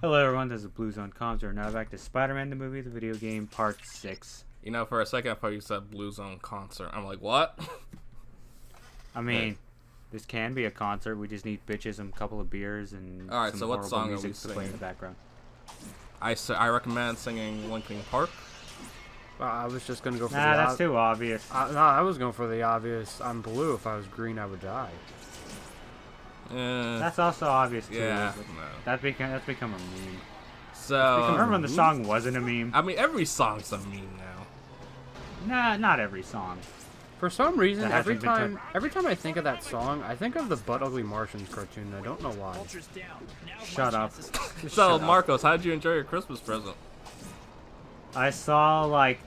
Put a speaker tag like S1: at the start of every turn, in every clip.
S1: Hello everyone, this is Blue Zone Comms. We're now back to Spider-Man the movie, the video game, part 6.
S2: You know, for a second I thought you said Blue Zone concert. I'm like, what?
S1: I mean, this can be a concert. We just need bitches and a couple of beers and
S2: Alright,
S1: some
S2: so what
S1: horrible
S2: song are
S1: music
S2: we
S1: to play in the
S2: singing?
S1: background.
S2: I recommend singing Linkin Park.
S3: I was just gonna go for
S1: Nah, that's too obvious.
S3: No, I was going for the obvious. I'm blue. If I was green, I would die.
S1: That's also obvious too.
S2: Yeah,
S1: but
S2: no.
S1: That's become a meme.
S2: So,
S1: Remember when the song wasn't a meme?
S2: I mean, every song's a meme now.
S1: Nah, not every song.
S3: For some reason,
S1: That
S3: every
S1: hasn't been
S3: time I think of that song, I think of the Butt Ugly Martians cartoon. I don't know why.
S1: Shut up.
S2: So,
S1: Shut up.
S2: Marcos, how did you enjoy your Christmas present?
S1: I saw like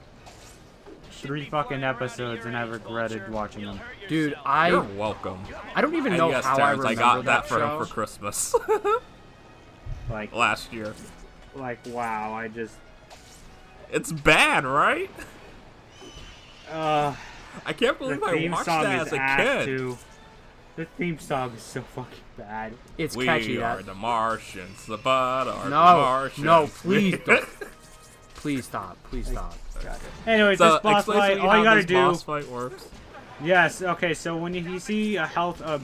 S1: 3 fucking episodes and I regretted watching them.
S3: Dude,
S2: You're welcome.
S3: I don't even
S2: And
S3: know
S2: yes,
S3: how
S2: Terrence,
S3: I
S2: I
S3: remember
S2: got
S3: that
S2: for him
S3: show.
S2: for Christmas
S1: Like,
S2: last year.
S1: Wow, I just...
S2: It's bad, right?
S1: Uh...
S2: I can't believe
S1: The
S2: I
S1: theme
S2: watched
S1: song
S2: that
S1: is
S2: as a
S1: ass
S2: kid.
S1: too. The theme song is so fucking bad.
S3: It's
S2: We
S3: catchy.
S2: are the Martians. The Bud are the
S3: No,
S2: Martians.
S3: no, please don't. Please stop. Please stop.
S1: Anyways,
S2: So,
S1: this boss
S2: explain to
S1: fight,
S2: me
S1: all
S2: how
S1: you gotta
S2: this
S1: do...
S2: boss fight works.
S1: Yes, okay, so when you see a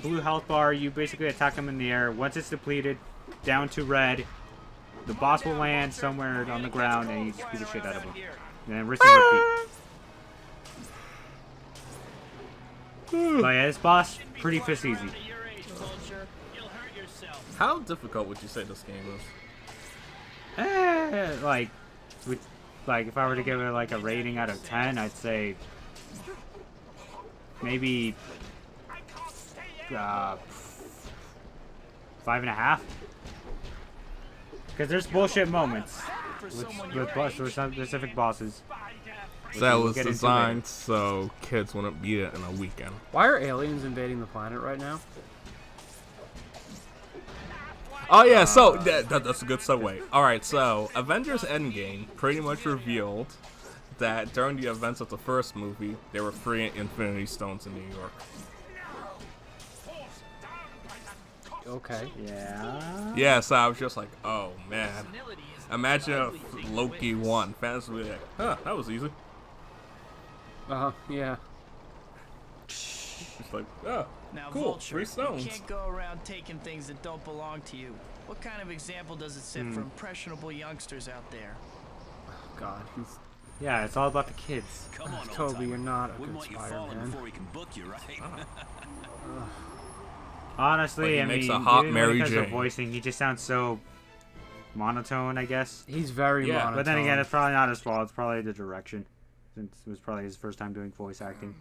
S1: blue health bar, you basically attack him in the air. Once it's depleted, down to red, the boss will land somewhere on the ground and you just beat the shit out of him. And then rinse and repeat. But yeah, this boss, pretty fist easy.
S2: How difficult would you say this game is?
S1: Like, if I were to give it like a rating out of 10, I'd say maybe 5.5. Because there's bullshit moments with some specific bosses.
S2: So that
S1: we'll
S2: was
S1: get into
S2: designed so kids wouldn't beat it in a weekend.
S3: Why are aliens invading the planet right now?
S2: Oh yeah, so that's a good segue. Alright, so Avengers Endgame pretty much revealed that during the events of the first movie, there were 3 Infinity Stones in New York.
S3: Okay.
S1: Yeah.
S2: Yeah, so I was just like, oh man. Imagine if Loki won. Fans would be like, huh, that was easy.
S3: Yeah.
S2: It's like, oh,
S4: Now,
S2: cool,
S4: Vulture,
S2: 3 stones.
S4: You can't go around taking things that don't belong to you. What kind of example does it set for impressionable youngsters out there?
S3: God.
S1: Yeah, it's all about the kids.
S5: Come on,
S3: Toby, you're not a
S5: we
S3: good
S5: want you falling
S3: Spider-Man.
S5: before we can book you, right?
S1: Honestly,
S2: But he
S1: I
S2: makes
S1: mean,
S2: a hot
S1: even
S2: Mary
S1: when it comes to
S2: Jane.
S1: voicing, he just sounds so monotone, I guess.
S3: He's very
S2: Yeah,
S3: monotone.
S1: But then again, it's probably not his fault. It's probably the direction, since it was probably his first time doing voice acting.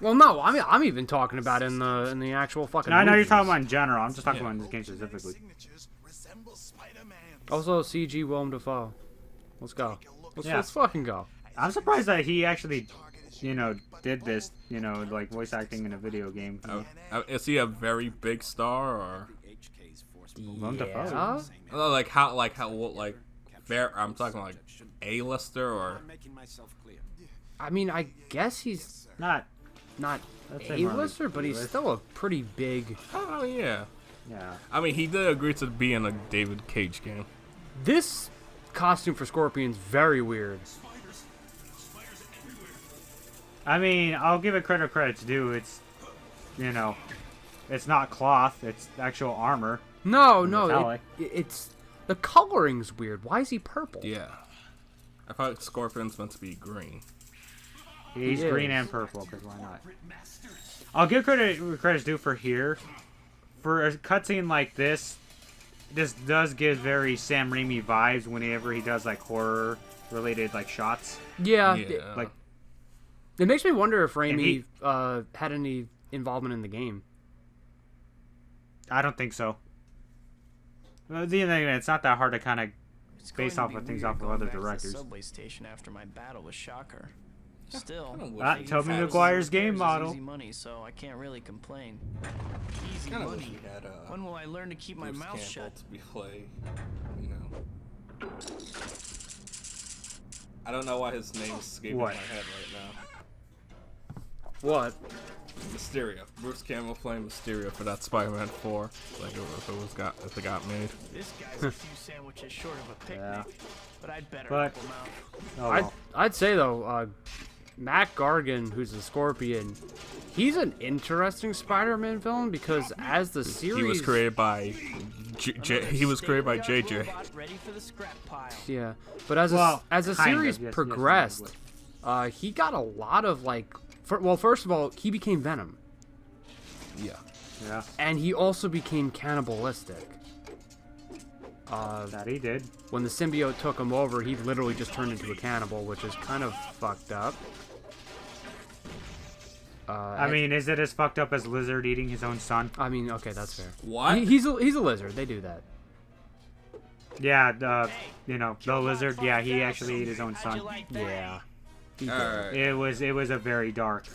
S3: Well, no, I'm even talking about in the actual fucking.
S1: No, I know you're
S3: movies.
S1: talking about in general. I'm just talking about in this game specifically.
S3: Also, CG Willem Dafoe. Let's go.
S1: Yeah.
S3: Let's fucking go.
S1: I'm surprised that he actually, did this, like voice acting in a video game.
S2: Is he a very big star or?
S1: Willem Dafoe.
S2: Like fair? I'm talking like A-lister or?
S3: I mean, I guess he's
S1: Not.
S3: not
S1: I'd say more like
S3: A-lister, but he's
S1: A-list.
S3: still a pretty big.
S2: Oh yeah.
S1: Yeah.
S2: I mean, he did agree to be in a David Cage game.
S3: This costume for Scorpion's very weird.
S1: I mean, I'll give it credit's due. It's, it's not cloth. It's actual armor.
S3: No,
S1: Metallic.
S3: it's the coloring's weird. Why is he purple?
S2: Yeah. I thought Scorpion's meant to be green.
S1: He's
S3: He
S1: green
S3: is.
S1: and purple, because why not? I'll give credit's due for here. For a cutscene like this does give very Sam Raimi vibes whenever he does like horror-related like shots.
S3: Yeah,
S2: Yeah.
S1: Like,
S3: it makes me wonder if Raimi
S1: he-
S3: had any involvement in the game.
S1: I don't think so. Well, the other thing, it's not that hard to kind of
S4: It's
S1: based
S4: going
S1: off
S4: to
S1: of
S4: be
S1: things
S4: weird
S1: off of
S4: going
S1: other
S4: back to the
S1: directors.
S4: subway station after my battle with Shocker. Still,
S1: Tobey Maguire's game
S4: Repairs is
S1: model.
S4: Easy money, so I can't really complain. Easy
S2: Kinda wish
S4: money.
S2: we had,
S4: When will I learn to keep my
S2: Bruce
S4: mouth
S2: Campbell
S4: shut?
S2: to be play, I don't know why his name's escaping my
S1: What?
S2: head right now.
S3: What?
S2: Mysterio. Bruce Campbell playing Mysterio for that Spider-Man 4. Like if it got made.
S4: This guy's a few sandwiches short of a picnic,
S1: Yeah.
S4: but I'd better
S1: But-
S4: help him out.
S1: Oh,
S3: I'd,
S1: well.
S3: I'd say though, Matt Gargan, who's the Scorpion, he's an interesting Spider-Man villain because as the series,
S2: He was created by he was created by JJ.
S4: Robot ready for the scrap pile.
S3: yeah. But as
S1: Well,
S3: as the
S1: kind of,
S3: series
S1: yes,
S3: progressed, he got a lot of like. Well, first of all, he became Venom,
S2: Yeah.
S1: Yeah,
S3: and he also became cannibalistic.
S1: that he did.
S3: When the symbiote took him over, he literally just turned into a cannibal, which is kind of fucked up.
S1: I mean, is it as fucked up as Lizard eating his own son?
S3: I mean, okay, that's fair.
S2: What?
S3: He's a lizard. They do that.
S1: Yeah, the lizard. Yeah, he actually ate his own
S4: How'd you
S1: son.
S4: like that?
S3: Yeah. He did.
S2: Alright.
S1: It was a very dark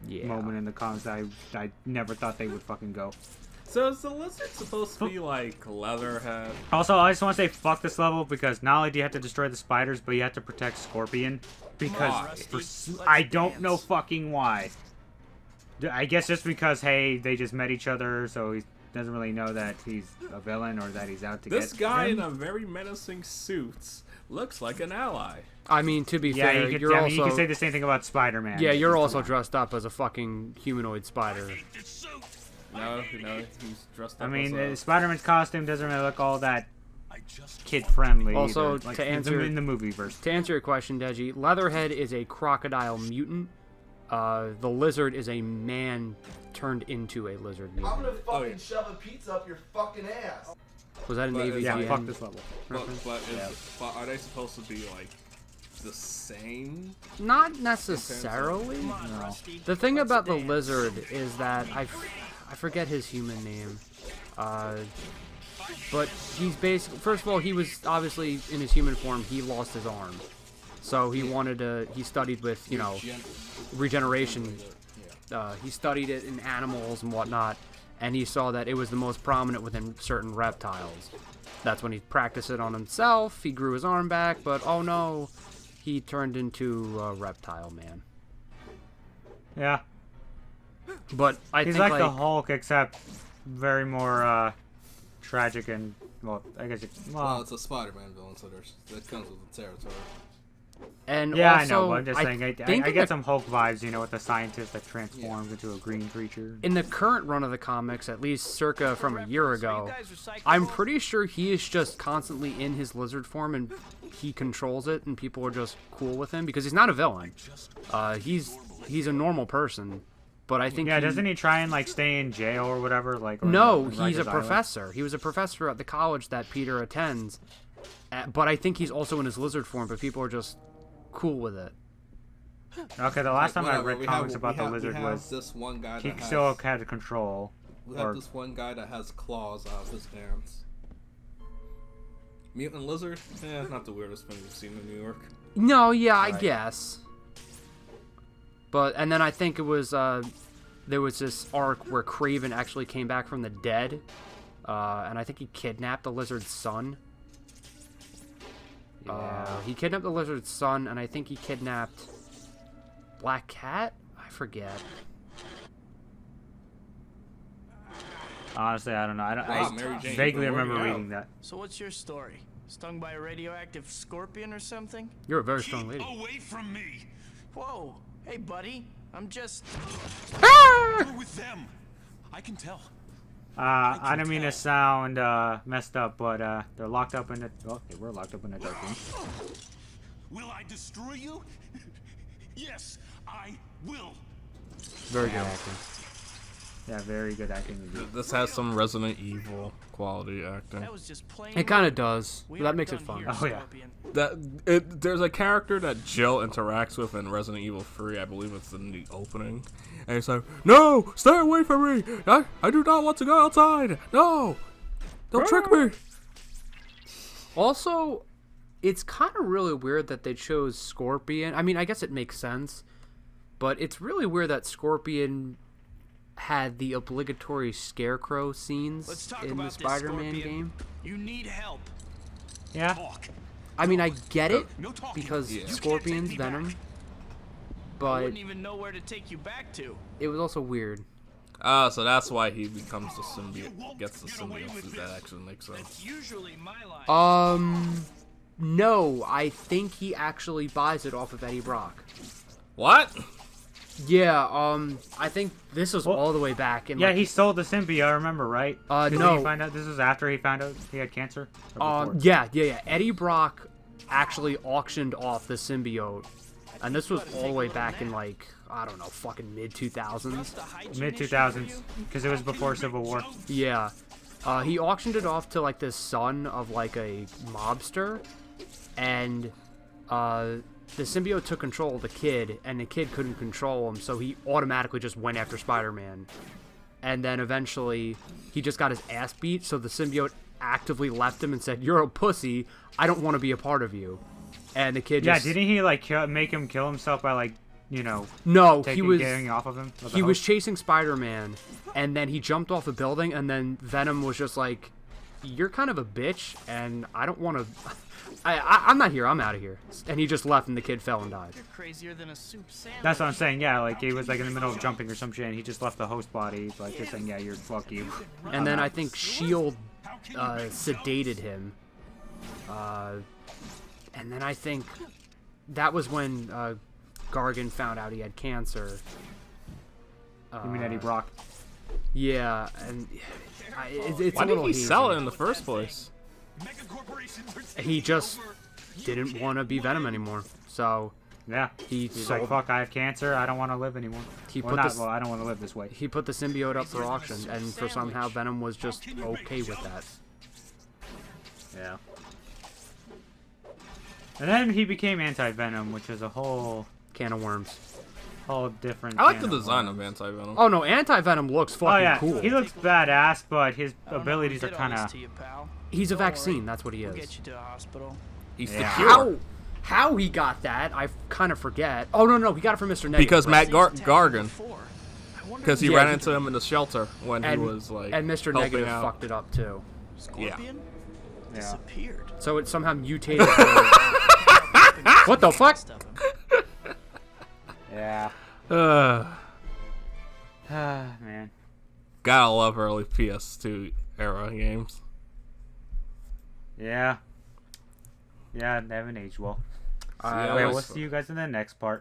S3: Yeah.
S1: moment in the comics. I never thought they would fucking go.
S2: So is the lizard supposed to be like Leatherhead?
S1: Also, I just want to say fuck this level because not only do you have to destroy the spiders, but you have to protect Scorpion. Because
S2: Why?
S1: I don't know fucking why. I guess just because, hey, they just met each other, so he doesn't really know that he's a villain or that he's out to
S2: This
S1: get
S2: guy
S1: him.
S2: in a very menacing suit looks like an ally.
S3: I mean, to be
S1: Yeah,
S3: fair,
S1: you
S3: you're
S1: could
S3: also
S1: say the same thing about Spider-Man.
S3: yeah, you're
S1: Come
S3: also
S1: on.
S3: dressed up as a fucking humanoid spider.
S2: No, he's dressed up
S1: I mean,
S2: as a...
S1: Spider-Man's costume doesn't really look all that kid-friendly.
S3: Also,
S1: either. Like,
S3: to answer-
S1: in the movie version.
S3: To answer your question, Deji, Leatherhead is a crocodile mutant. The lizard is a man turned into a lizard
S5: I'm
S3: mutant.
S5: gonna fucking
S2: yeah.
S5: shove a pizza up your fucking ass.
S3: Was that an
S2: But-
S3: AVGN?
S1: Yeah, fuck this level.
S2: but are they supposed to be like the same?
S3: Not necessarily.
S4: Come on, Rusty.
S3: The thing
S4: Let's
S3: about the
S4: dance.
S3: lizard is that I forget his human name. But he's basically, first of all, he was obviously in his human form. He lost his arm, so he wanted to. He studied with regeneration. He studied it in animals and whatnot, and he saw that it was the most prominent within certain reptiles. That's when he practiced it on himself. He grew his arm back, but oh no, he turned into a reptile man.
S1: Yeah.
S3: But I
S1: He's
S3: think
S1: like the Hulk, except very more tragic and, well, I guess it's...
S2: Well, it's a Spider-Man villain, so that comes with the territory.
S3: and
S1: yeah,
S3: also,
S1: I know, but I'm just saying, I
S3: think in
S1: get
S3: the-
S1: some Hulk vibes, with the scientist that transforms into a green creature.
S3: in the current run of the comics, at least circa from a year
S4: Reference, are you
S3: ago,
S4: guys recyclable?
S3: I'm pretty sure he is just constantly in his lizard form and he controls it, and people are just cool with him because he's not a villain. He's a normal person, but I think
S1: Yeah, doesn't he try and, stay in jail or whatever? Or
S3: No,
S1: in
S3: he's a
S1: Rikers Island?
S3: professor. He was a professor at the college that Peter attends, but I think he's also in his lizard form. But people are just cool with it.
S1: Okay, the last time I
S2: Whatever,
S1: read
S2: we
S1: comics
S2: have-
S1: about
S2: we
S1: the
S2: have-
S1: lizard
S2: we have
S1: was
S2: this one guy
S1: he
S2: that
S1: still
S2: has,
S1: had control.
S2: we have
S1: or-
S2: this one guy that has claws out of his hands. Mutant lizard? Not the weirdest thing we've seen in New York.
S3: No, yeah, I
S2: Right.
S3: guess. But and then I think it was there was this arc where Kraven actually came back from the dead, and I think he kidnapped the lizard's son. He kidnapped the lizard's son, and I think he kidnapped Black Cat. I forget.
S1: Honestly, I don't know. I
S2: Mary Jane,
S1: vaguely
S2: you've been
S1: remember
S2: working
S1: reading that.
S4: So what's your story? Stung by a radioactive scorpion or something?
S3: You're a very strong lady.
S6: Away from me!
S4: Whoa, hey buddy, I'm just...
S6: You're with them! I can tell.
S1: I didn't mean to sound messed up, but they're locked up in the. Well, they were locked up in a dark room.
S6: Will I destroy you? Yes, I will.
S3: Very good acting.
S1: Yeah, very good acting indeed.
S2: This has some Resident Evil quality acting.
S4: That was just plain
S3: It kind of
S4: wrong.
S3: does.
S4: We
S3: But that
S4: aren't
S3: makes it
S4: done
S3: fun.
S4: here,
S1: Oh, yeah.
S4: Scorpion.
S2: There's a character that Jill interacts with in Resident Evil 3. I believe it's in the opening, and he's like, "No, stay away from me! I do not want to go outside! No, don't trick me!"
S3: Also, it's kind of really weird that they chose Scorpion. I mean, I guess it makes sense, but it's really weird that Scorpion had the obligatory Scarecrow scenes
S4: Let's talk
S3: in the
S4: about this,
S3: Spider-Man
S4: Scorpion.
S3: game.
S4: You need help.
S1: Yeah.
S6: Talk.
S3: I mean, I get it
S6: No talking.
S3: because
S2: Yeah. You can't
S3: Scorpion's
S6: take me
S3: Venom.
S6: back.
S4: I
S3: but
S4: wouldn't even know where to take you back to.
S3: it was also weird.
S2: So that's why he becomes the symbiote, gets the symbiote. That actually makes sense.
S4: That's usually my line.
S3: No, I think he actually buys it off of Eddie Brock.
S2: What?
S3: Yeah, I think this was all the way back in.
S1: Yeah,
S3: like,
S1: he sold the symbiote. I remember, right? 'Cause
S3: no.
S1: Did he find out this was after he found out he had cancer? Or before?
S3: yeah. Eddie Brock actually auctioned off the symbiote, and this was all the way back in like I don't know, fucking mid 2000s.
S1: Mid 2000s, because it was before Civil War.
S3: Yeah, he auctioned it off to like the son of like a mobster, and the symbiote took control of the kid, and the kid couldn't control him, so he automatically just went after Spider-Man. And then eventually, he just got his ass beat, so the symbiote actively left him and said, "You're a pussy. I don't want to be a part of you." And the kid just...
S1: Yeah, didn't he like make him kill himself by like,
S3: No,
S1: getting off of him?
S3: He was chasing Spider-Man, and then he jumped off a building, and then Venom was just like, "You're kind of a bitch, and I don't want to... I'm not here. I'm out of here." And he just left, and the kid fell and died.
S4: You're crazier than a soup sandwich.
S1: That's what I'm saying. Yeah, like he was like in the middle of jumping or some shit, and he just left the host body, like just saying, "Yeah, fuck you."
S3: And then I think Shield sedated him. And then I think that was when Gargan found out he had cancer.
S1: You mean Eddie Brock?
S3: Yeah, and it's
S2: Why
S3: a
S2: did
S3: little
S2: he
S3: hazy.
S2: sell it in the first place?
S3: He just didn't want to be Venom anymore. So
S1: Yeah.
S3: he
S1: He's
S3: sold.
S1: like, "Fuck, I have cancer. I don't want to live anymore."
S3: He
S1: Well,
S3: put
S1: not,
S3: this-
S1: well, I don't want to live this way.
S3: He put the symbiote up for auction, and for somehow Venom was just okay with that.
S1: Yeah. And then he became Anti-Venom, which is a whole
S3: Can of worms.
S1: different.
S2: I like the
S1: can of
S2: design
S1: worms.
S2: of Anti-Venom.
S3: Oh no, Anti-Venom looks fucking
S1: Oh yeah,
S3: cool.
S1: he looks badass, but his
S4: I don't know who
S1: abilities are
S4: did all this
S1: kind of.
S4: to you, pal.
S3: He's a
S4: Don't worry.
S3: vaccine. That's what he
S4: We'll
S3: is.
S4: get you to the hospital.
S2: He's
S1: Yeah.
S2: the cure.
S3: How he got that, I kind of forget. Oh no, he got it from Mr. Negative.
S2: Because Matt
S4: Things attacked him
S2: Gargan.
S4: before. I wonder
S2: Because he
S3: Yeah,
S2: ran
S3: he-
S2: into him in the shelter when
S3: and,
S2: he was like
S3: and Mr.
S2: helping
S3: Negative
S2: out.
S3: fucked it up too.
S4: Scorpion
S1: Yeah.
S4: disappeared.
S3: So it somehow mutated. What the fuck?
S4: Rest of him.
S1: Yeah.
S2: Uh,
S1: Man.
S2: gotta love early PS2 era games.
S1: Yeah. Yeah, they haven't aged well.
S2: Yeah,
S1: Wait,
S2: let's-
S1: we'll see you guys in the next part.